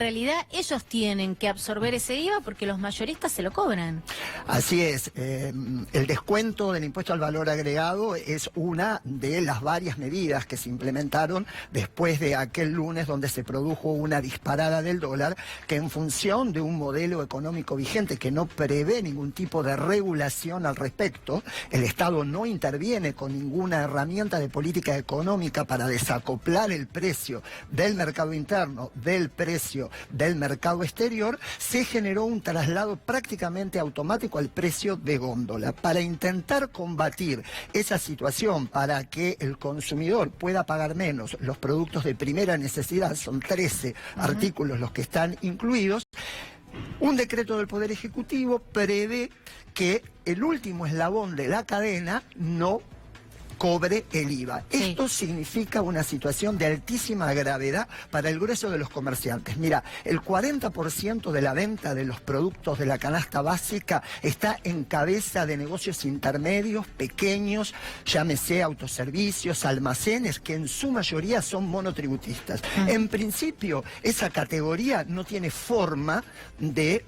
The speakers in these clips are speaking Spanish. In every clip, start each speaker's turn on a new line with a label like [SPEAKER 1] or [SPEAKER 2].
[SPEAKER 1] realidad ellos tienen que absorber ese IVA porque los mayoristas se lo cobran.
[SPEAKER 2] Así es, el descuento del impuesto al valor agregado es una de las varias medidas que se implementaron después de aquel lunes donde se produjo una disparada del dólar, que en función de un modelo económico vigente que no prevé ningún tipo de regulación al respecto, el Estado no interviene con ninguna herramienta de política económica para desacoplar el precio del mercado interno del precio del mercado exterior, se generó un traslado prácticamente automático al precio de góndola. Para intentar combatir esa situación, para que el consumidor pueda pagar menos los productos de primera necesidad, son 13 artículos los que están incluidos, un decreto del Poder Ejecutivo prevé que el último eslabón de la cadena no cobre el IVA.
[SPEAKER 1] Sí.
[SPEAKER 2] Esto significa una situación de altísima gravedad para el grueso de los comerciantes. Mira, el 40% de la venta de los productos de la canasta básica está en cabeza de negocios intermedios, pequeños, llámese autoservicios, almacenes, que en su mayoría son monotributistas. En principio, esa categoría no tiene forma de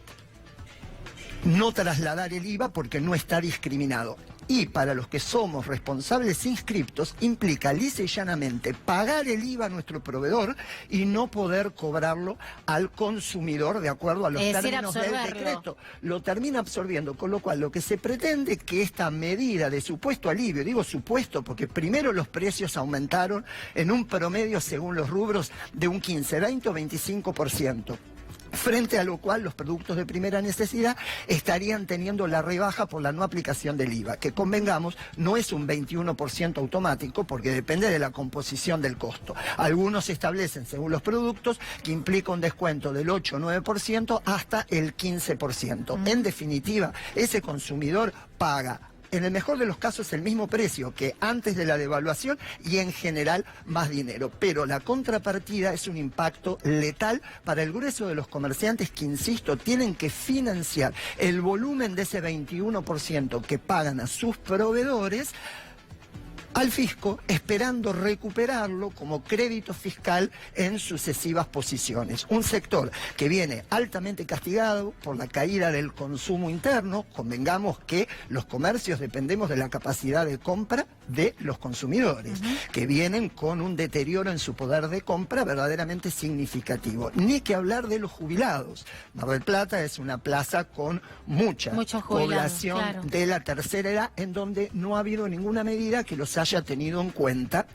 [SPEAKER 2] no trasladar el IVA porque no está discriminado. Y para los que somos responsables inscriptos, implica lisa y llanamente pagar el IVA a nuestro proveedor y no poder cobrarlo al consumidor de acuerdo a los términos del decreto. Lo termina absorbiendo, con lo cual lo que se pretende que esta medida de supuesto alivio, digo supuesto porque primero los precios aumentaron en un promedio según los rubros de un 15, 20 o 25%. Frente a lo cual los productos de primera necesidad estarían teniendo la rebaja por la no aplicación del IVA, que convengamos no es un 21% automático porque depende de la composición del costo. Algunos establecen según los productos que implica un descuento del 8 o 9% hasta el 15%. En definitiva, ese consumidor paga en el mejor de los casos el mismo precio que antes de la devaluación y en general más dinero. Pero la contrapartida es un impacto letal para el grueso de los comerciantes que, insisto, tienen que financiar el volumen de ese 21% que pagan a sus proveedores al fisco, esperando recuperarlo como crédito fiscal en sucesivas posiciones. Un sector que viene altamente castigado por la caída del consumo interno. Convengamos que los comercios dependemos de la capacidad de compra de los consumidores, que vienen con un deterioro en su poder de compra verdaderamente significativo. Ni que hablar de los jubilados. Mar del Plata es una plaza con mucha población de la tercera edad, en donde no ha habido ninguna medida que los haya tenido en cuenta.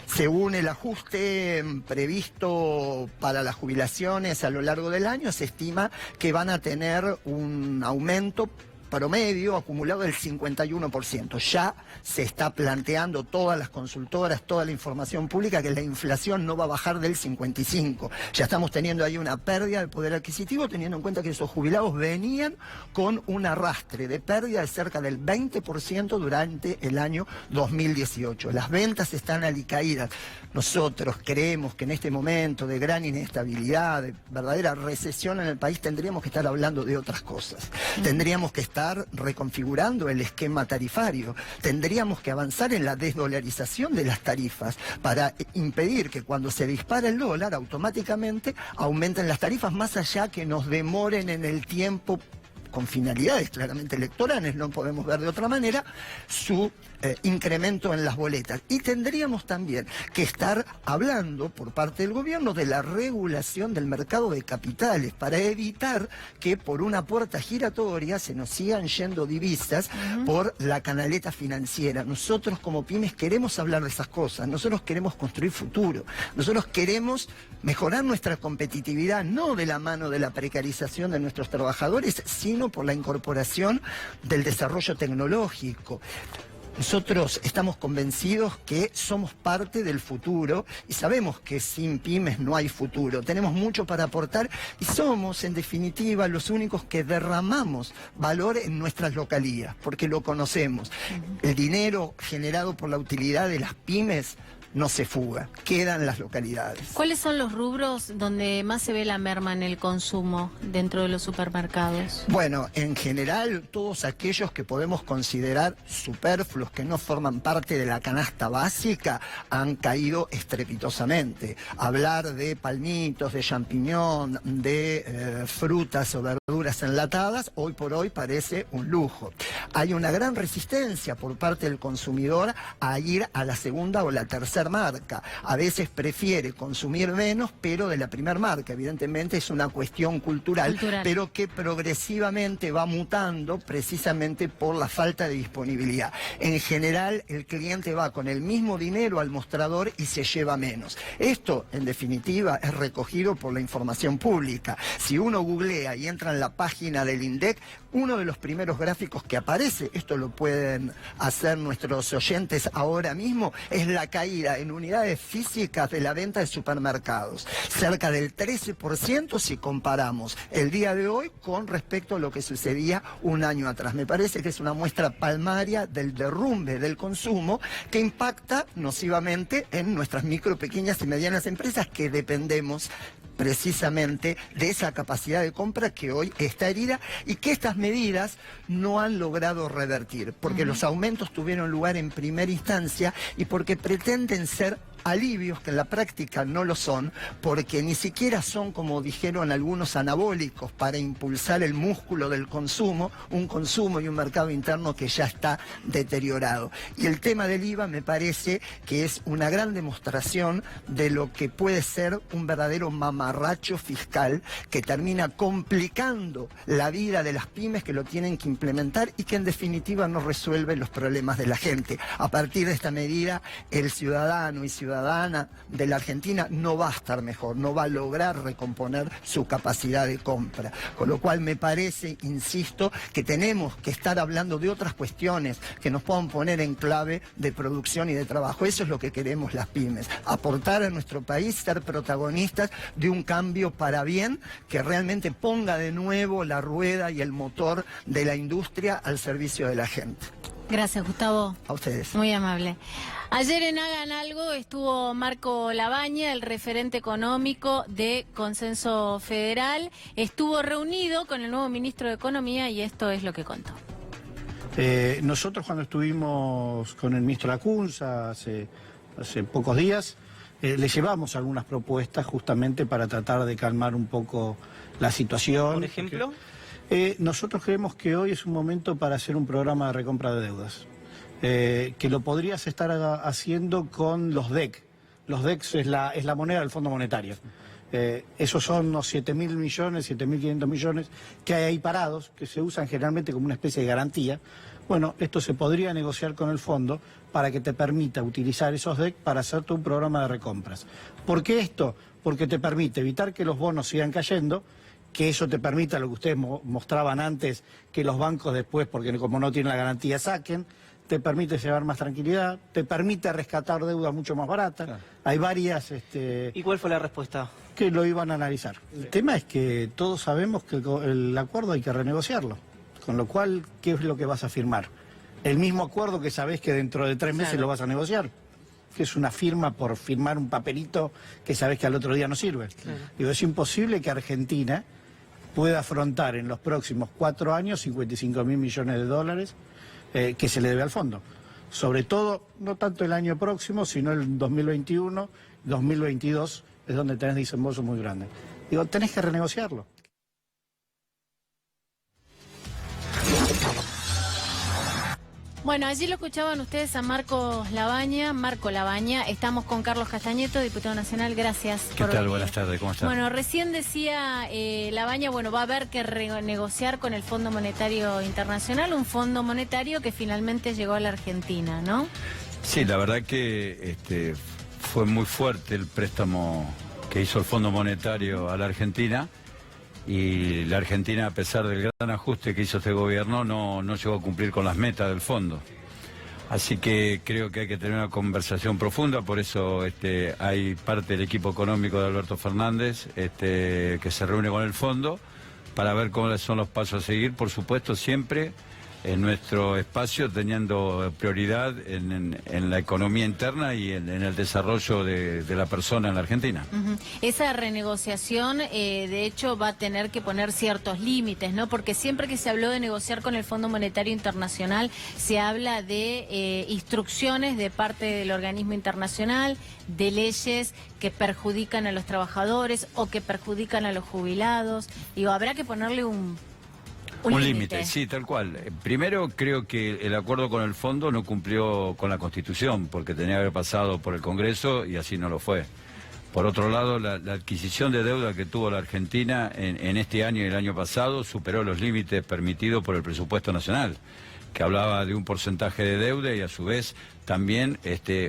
[SPEAKER 2] Según el ajuste previsto para las jubilaciones a lo largo del año, se estima que van a tener un aumento promedio acumulado del 51%. Ya se está planteando todas las consultoras, toda la información pública, que la inflación no va a bajar del 55%. Ya estamos teniendo ahí una pérdida de poder adquisitivo, teniendo en cuenta que esos jubilados venían con un arrastre de pérdida de cerca del 20% durante el año 2018. Las ventas están alicaídas. Nosotros creemos que en este momento de gran inestabilidad, de verdadera recesión en el país, tendríamos que estar hablando de otras cosas. Tendríamos que estar reconfigurando el esquema tarifario. Tendríamos que avanzar en la desdolarización de las tarifas para impedir que cuando se dispara el dólar automáticamente aumenten las tarifas, más allá que nos demoren en el tiempo con finalidades claramente electorales, no podemos ver de otra manera, su incremento en las boletas. Y tendríamos también que estar hablando por parte del gobierno de la regulación del mercado de capitales para evitar que por una puerta giratoria se nos sigan yendo divisas por la canaleta financiera. Nosotros como pymes queremos hablar de esas cosas, nosotros queremos construir futuro, nosotros queremos mejorar nuestra competitividad, no de la mano de la precarización de nuestros trabajadores, sino por la incorporación del desarrollo tecnológico. Nosotros estamos convencidos que somos parte del futuro y sabemos que sin pymes no hay futuro. Tenemos mucho para aportar y somos, en definitiva, los únicos que derramamos valor en nuestras localías, porque lo conocemos. El dinero generado por la utilidad de las pymes no se fuga, queda en las localidades.
[SPEAKER 1] ¿Cuáles son los rubros donde más se ve la merma en el consumo dentro de los supermercados?
[SPEAKER 2] Bueno, en general, todos aquellos que podemos considerar superfluos, que no forman parte de la canasta básica, han caído estrepitosamente. Hablar de palmitos, de champiñón, de frutas o verduras enlatadas, hoy por hoy parece un lujo. Hay una gran resistencia por parte del consumidor a ir a la segunda o la tercera marca. A veces prefiere consumir menos, pero de la primera marca. Evidentemente es una cuestión cultural, pero que progresivamente va mutando precisamente por la falta de disponibilidad. En general, el cliente va con el mismo dinero al mostrador y se lleva menos. Esto, en definitiva, es recogido por la información pública. Si uno googlea y entra en la página del INDEC, uno de los primeros gráficos que aparece, esto lo pueden hacer nuestros oyentes ahora mismo, es la caída en unidades físicas de la venta de supermercados. Cerca del 13% si comparamos el día de hoy con respecto a lo que sucedía un año atrás. Me parece que es una muestra palmaria del derrumbe del consumo que impacta nocivamente en nuestras micro, pequeñas y medianas empresas que dependemos precisamente de esa capacidad de compra que hoy está herida y que estas medidas no han logrado revertir, porque los aumentos tuvieron lugar en primera instancia y porque pretenden ser alivios que en la práctica no lo son, porque ni siquiera son, como dijeron algunos, anabólicos para impulsar el músculo del consumo, un consumo y un mercado interno que ya está deteriorado. Y el tema del IVA me parece que es una gran demostración de lo que puede ser un verdadero mamarracho fiscal que termina complicando la vida de las pymes que lo tienen que implementar y que en definitiva no resuelve los problemas de la gente. A partir de esta medida, el ciudadano y ciudadana de la Argentina no va a estar mejor, no va a lograr recomponer su capacidad de compra. Con lo cual me parece, insisto, que tenemos que estar hablando de otras cuestiones que nos puedan poner en clave de producción y de trabajo. Eso es lo que queremos las pymes, aportar a nuestro país, ser protagonistas de un cambio para bien que realmente ponga de nuevo la rueda y el motor de la industria al servicio de la gente.
[SPEAKER 1] Gracias, Gustavo.
[SPEAKER 2] A ustedes.
[SPEAKER 1] Muy amable. Ayer en Hagan Algo estuvo Marco Labaña, el referente económico de Consenso Federal. Estuvo reunido con el nuevo ministro de Economía y esto es lo que contó.
[SPEAKER 3] Nosotros cuando estuvimos con el ministro Lacunza hace pocos días, le llevamos algunas propuestas justamente para tratar de calmar un poco la situación.
[SPEAKER 4] ¿Por ejemplo?
[SPEAKER 3] Nosotros creemos que hoy es un momento para hacer un programa de recompra de deudas, que lo podrías estar haciendo con los DEC. Los DEC es la moneda del Fondo Monetario. Esos son unos 7.000 millones, 7.500 millones que hay ahí parados, que se usan generalmente como una especie de garantía. Bueno, esto se podría negociar con el fondo para que te permita utilizar esos DEC para hacerte un programa de recompras. ¿Por qué esto? Porque te permite evitar que los bonos sigan cayendo, que eso te permita lo que ustedes mostraban antes, que los bancos después, porque como no tienen la garantía, saquen, te permite llevar más tranquilidad, te permite rescatar deuda mucho más barata. Claro. Hay varias...
[SPEAKER 4] ¿Y cuál fue la respuesta?
[SPEAKER 3] Que lo iban a analizar. El tema es que todos sabemos que el acuerdo hay que renegociarlo, con lo cual, ¿qué es lo que vas a firmar? El mismo acuerdo que sabés que dentro de 3 meses lo vas a negociar, que es una firma por firmar un papelito que sabés que al otro día no sirve. Claro. Digo, es imposible que Argentina pueda afrontar en los próximos 4 años 55.000 millones de dólares que se le debe al fondo. Sobre todo, no tanto el año próximo, sino el 2021, 2022, es donde tenés desembolsos muy grandes. Digo, tenés que renegociarlo.
[SPEAKER 1] Bueno, allí lo escuchaban ustedes a Marco Labaña. Estamos con Carlos Castañeto, diputado nacional. Gracias.
[SPEAKER 5] ¿Qué tal? Buenas tardes, ¿cómo están?
[SPEAKER 1] Bueno, recién decía Labaña, bueno, va a haber que renegociar con el Fondo Monetario Internacional, un fondo monetario que finalmente llegó a la Argentina, ¿no?
[SPEAKER 5] Sí, la verdad que fue muy fuerte el préstamo que hizo el Fondo Monetario a la Argentina. Y la Argentina, a pesar del gran ajuste que hizo este gobierno, no llegó a cumplir con las metas del fondo. Así que creo que hay que tener una conversación profunda, por eso hay parte del equipo económico de Alberto Fernández que se reúne con el fondo para ver cómo son los pasos a seguir, por supuesto siempre nuestro espacio, teniendo prioridad en la economía interna y en el desarrollo de la persona en la Argentina.
[SPEAKER 1] Esa renegociación, de hecho, va a tener que poner ciertos límites, ¿no? Porque siempre que se habló de negociar con el Fondo Monetario Internacional, se habla de instrucciones de parte del organismo internacional, de leyes que perjudican a los trabajadores o que perjudican a los jubilados. Digo, habrá que ponerle un límite,
[SPEAKER 5] sí, tal cual. Primero, creo que el acuerdo con el fondo no cumplió con la Constitución, porque tenía que haber pasado por el Congreso y así no lo fue. Por otro lado, la adquisición de deuda que tuvo la Argentina en este año y el año pasado superó los límites permitidos por el presupuesto nacional, que hablaba de un porcentaje de deuda y a su vez también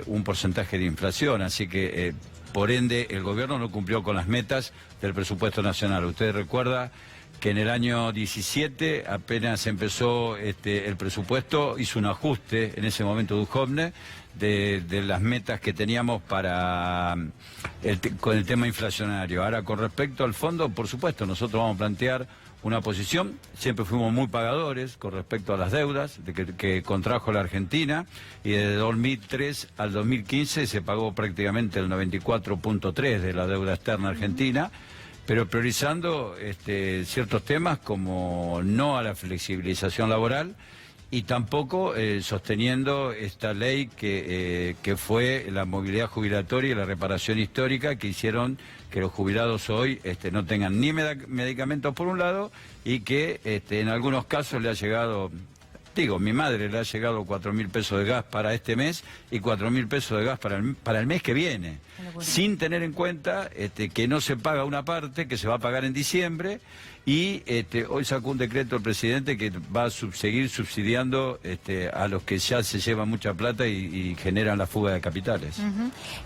[SPEAKER 5] un porcentaje de inflación. Así que, por ende, el gobierno no cumplió con las metas del presupuesto nacional. Usted recuerda que en el año 17 apenas empezó el presupuesto, hizo un ajuste en ese momento Duhovne de las metas que teníamos para con el tema inflacionario. Ahora, con respecto al fondo, por supuesto, nosotros vamos a plantear una posición. Siempre fuimos muy pagadores con respecto a las deudas que contrajo la Argentina, y desde 2003 al 2015 se pagó prácticamente el 94.3% de la deuda externa argentina, pero priorizando ciertos temas como no a la flexibilización laboral y tampoco sosteniendo esta ley que fue la movilidad jubilatoria y la reparación histórica, que hicieron que los jubilados hoy no tengan ni medicamentos por un lado, y que en algunos casos le ha llegado, mi madre le ha llegado 4.000 pesos de gas para este mes y 4.000 pesos de gas para el mes que viene, sin tener en cuenta que no se paga una parte, que se va a pagar en diciembre, y hoy sacó un decreto el presidente que va a seguir subsidiando a los que ya se llevan mucha plata y generan la fuga de capitales.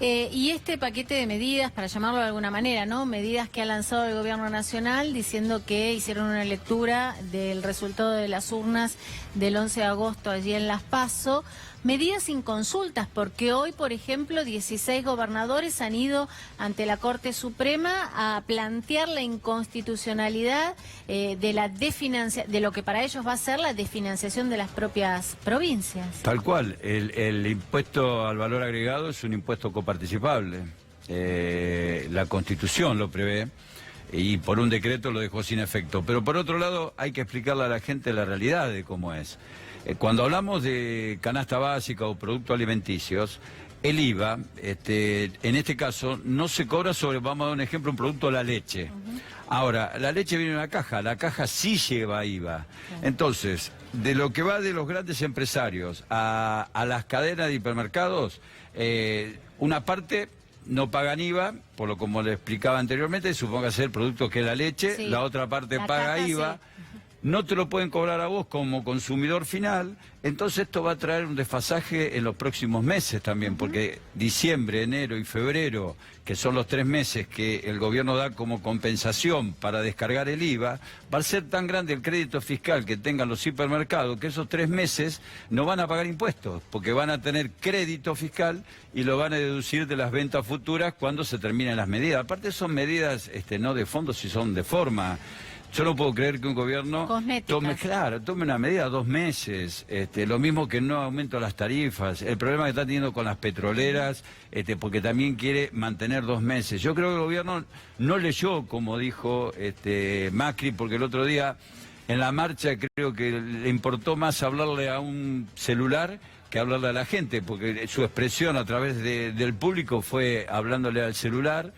[SPEAKER 1] Y este paquete de medidas, para llamarlo de alguna manera, ¿no? Medidas que ha lanzado el gobierno nacional diciendo que hicieron una lectura del resultado de las urnas del 11 de agosto allí en Las PASO. Medidas sin consultas, porque hoy, por ejemplo, 16 gobernadores han ido ante la Corte Suprema a plantear la inconstitucionalidad de lo que para ellos va a ser la desfinanciación de las propias provincias.
[SPEAKER 5] Tal cual, el impuesto al valor agregado es un impuesto coparticipable. La Constitución lo prevé y por un decreto lo dejó sin efecto. Pero por otro lado hay que explicarle a la gente la realidad de cómo es. Cuando hablamos de canasta básica o productos alimenticios, el IVA, en este caso, no se cobra sobre, vamos a dar un ejemplo, un producto, la leche. Ahora, la leche viene en una caja, la caja sí lleva IVA. Entonces, de lo que va de los grandes empresarios a las cadenas de hipermercados, una parte no pagan IVA, por lo como le explicaba anteriormente, supóngase el producto que es la leche, sí. La otra parte paga IVA. Sí. No te lo pueden cobrar a vos como consumidor final, entonces esto va a traer un desfasaje en los próximos meses también, porque diciembre, enero y febrero, que son los 3 meses que el gobierno da como compensación para descargar el IVA, va a ser tan grande el crédito fiscal que tengan los hipermercados que esos 3 meses no van a pagar impuestos, porque van a tener crédito fiscal y lo van a deducir de las ventas futuras cuando se terminen las medidas. Aparte son medidas no de fondo, si son de forma. Yo no puedo creer que un gobierno tome una medida 2 meses, lo mismo que no aumento las tarifas, el problema que está teniendo con las petroleras, porque también quiere mantener 2 meses. Yo creo que el gobierno no leyó, como dijo Macri, porque el otro día en la marcha creo que le importó más hablarle a un celular que hablarle a la gente, porque su expresión a través del público fue hablándole al celular,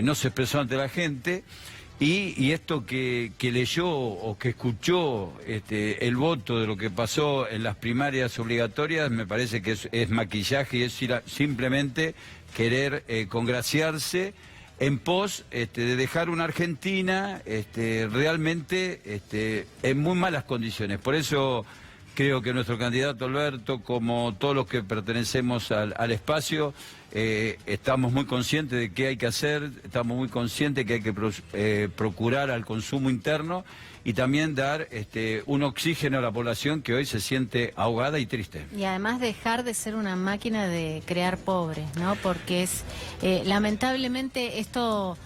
[SPEAKER 5] no se expresó ante la gente. Y esto que leyó o que escuchó el voto de lo que pasó en las primarias obligatorias, me parece que es maquillaje y es simplemente querer congraciarse en pos de dejar una Argentina realmente en muy malas condiciones. Por eso creo que nuestro candidato Alberto, como todos los que pertenecemos al espacio, estamos muy conscientes de qué hay que hacer, estamos muy conscientes que hay que procurar al consumo interno y también dar un oxígeno a la población que hoy se siente ahogada y triste.
[SPEAKER 1] Y además dejar de ser una máquina de crear pobres, ¿no? Porque lamentablemente esto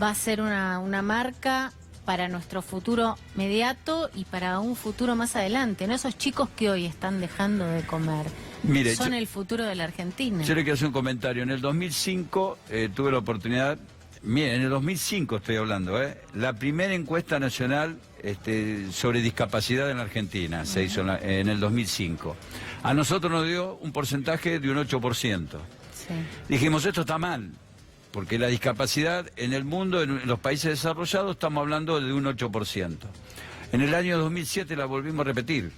[SPEAKER 1] va a ser una marca para nuestro futuro mediato y para un futuro más adelante, ¿no? Esos chicos que hoy están dejando de comer.
[SPEAKER 5] Mire,
[SPEAKER 1] son el futuro de la Argentina.
[SPEAKER 5] Yo le quiero hacer un comentario. En el 2005 tuve la oportunidad, miren, en el 2005 estoy hablando, la primera encuesta nacional sobre discapacidad en la Argentina se hizo en el 2005. A nosotros nos dio un porcentaje de un 8%.
[SPEAKER 1] Sí.
[SPEAKER 5] Dijimos, esto está mal, porque la discapacidad en el mundo, en los países desarrollados, estamos hablando de un 8%. En el año 2007 la volvimos a repetir.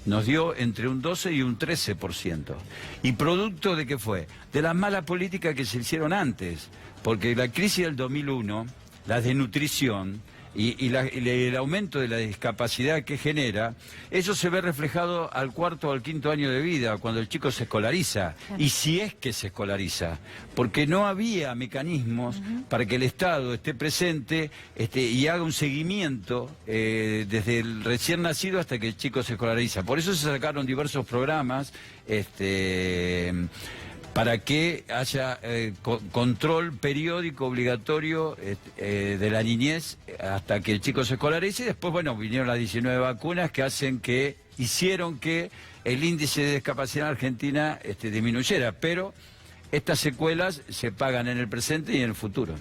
[SPEAKER 5] Nos dio entre un 12 y un 13%. ¿Y producto de qué fue? De las malas políticas que se hicieron antes. Porque la crisis del 2001, la desnutrición y el aumento de la discapacidad que genera, eso se ve reflejado al cuarto o al quinto año de vida, cuando el chico se escolariza. Y si es que se escolariza. Porque no había mecanismos para que el Estado esté presente y haga un seguimiento desde el recién nacido hasta que el chico se escolariza. Por eso se sacaron diversos programas para que haya control periódico obligatorio de la niñez hasta que el chico se escolarice. Y después, bueno, vinieron las 19 vacunas que hicieron que el índice de discapacidad en Argentina disminuyera, pero estas secuelas se pagan en el presente y en el futuro.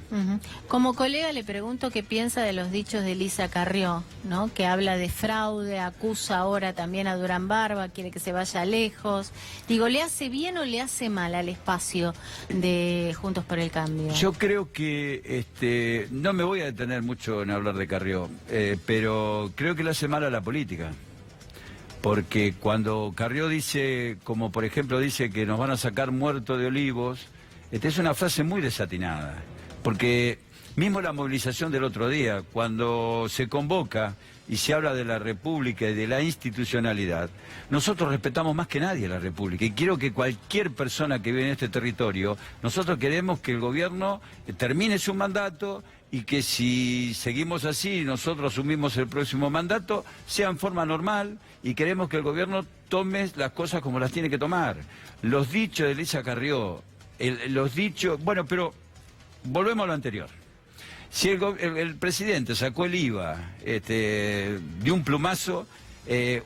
[SPEAKER 1] Como colega le pregunto qué piensa de los dichos de Elisa Carrió, ¿no? Que habla de fraude, acusa ahora también a Durán Barba, quiere que se vaya lejos. Digo, ¿le hace bien o le hace mal al espacio de Juntos por el Cambio?
[SPEAKER 5] Yo creo que, no me voy a detener mucho en hablar de Carrió, pero creo que le hace mal a la política. Porque cuando Carrió dice, como por ejemplo dice que nos van a sacar muertos de Olivos, es una frase muy desatinada. Porque mismo la movilización del otro día, cuando se convoca y se habla de la República y de la institucionalidad, nosotros respetamos más que nadie la República. Y quiero que cualquier persona que vive en este territorio, nosotros queremos que el gobierno termine su mandato y que si seguimos así, nosotros asumimos el próximo mandato, sea en forma normal y queremos que el gobierno tome las cosas como las tiene que tomar. Los dichos de Elisa Carrió, bueno, pero volvemos a lo anterior. Si el presidente sacó el IVA de un plumazo,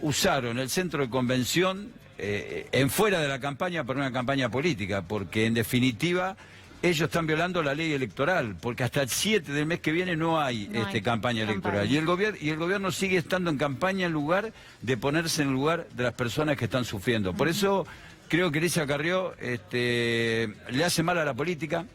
[SPEAKER 5] usaron el centro de convención en fuera de la campaña para una campaña política, porque en definitiva ellos están violando la ley electoral, porque hasta el 7 del mes que viene no hay campaña electoral. Y el gobierno sigue estando en campaña en lugar de ponerse en el lugar de las personas que están sufriendo. Por eso creo que Elisa Carrió le hace mal a la política.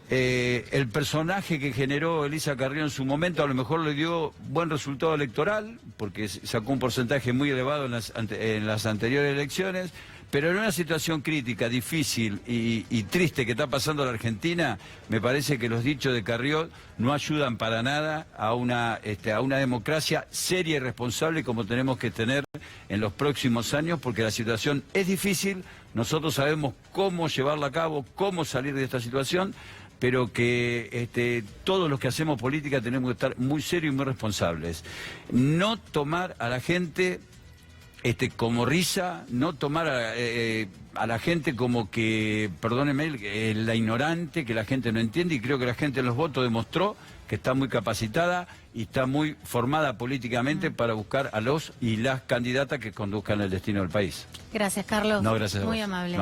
[SPEAKER 5] El personaje que generó Elisa Carrió en su momento a lo mejor le dio buen resultado electoral, porque sacó un porcentaje muy elevado en las anteriores elecciones, pero en una situación crítica, difícil y triste que está pasando la Argentina, me parece que los dichos de Carrió no ayudan para nada a una democracia seria y responsable como tenemos que tener en los próximos años, porque la situación es difícil, nosotros sabemos cómo llevarla a cabo, cómo salir de esta situación, pero que todos los que hacemos política tenemos que estar muy serios y muy responsables. No tomar a la gente como risa, no tomar a la gente como que, perdónenme, la ignorante, que la gente no entiende, y creo que la gente en los votos demostró que está muy capacitada y está muy formada políticamente para buscar a los y las candidatas que conduzcan el destino del país.
[SPEAKER 1] Gracias, Carlos.
[SPEAKER 5] No, gracias a vos.
[SPEAKER 1] Muy amable.